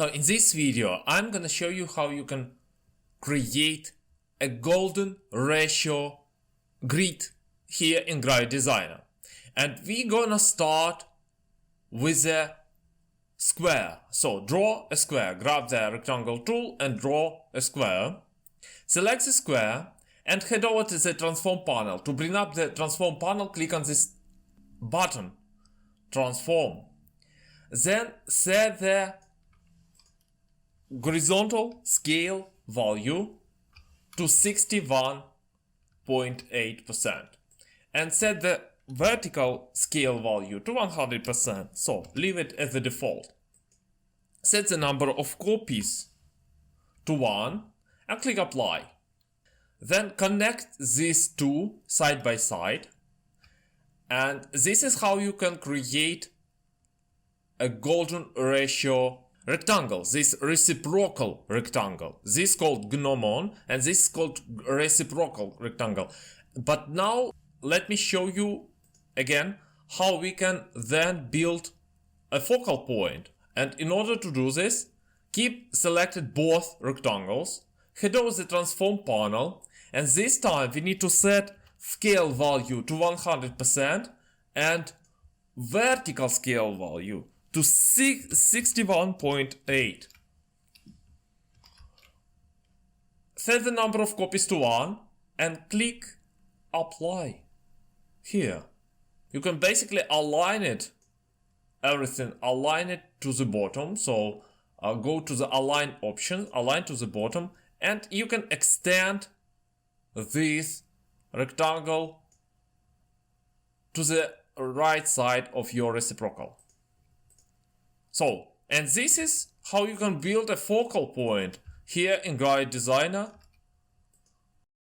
So in this video, I'm gonna show you how you can create a golden ratio grid here in Gravit Designer. And we're gonna start with a square. So draw a square, grab the rectangle tool and draw a square. Select the square and head over to the transform panel. To bring up the transform panel, click on this button, transform. Then set the horizontal scale value to 61.8% and set the vertical scale value to 100%. So leave it as the default. Set the number of copies to 1 and click apply. Then connect these two side by side, and this is how you can create a golden ratio rectangle, this reciprocal rectangle. This is called gnomon and this is called reciprocal rectangle. But now let me show you again how we can then build a focal point. And in order to do this, keep selected both rectangles, head over the transform panel, and this time we need to set scale value to 100% and vertical scale value to 61.8. Set the number of copies to 1 and click apply. Here you can basically align it, everything, align it to the bottom. So go to the align option, align to the bottom, and you can extend this rectangle to the right side of your reciprocal. So, and this is how you can build a focal point here in Gravit Designer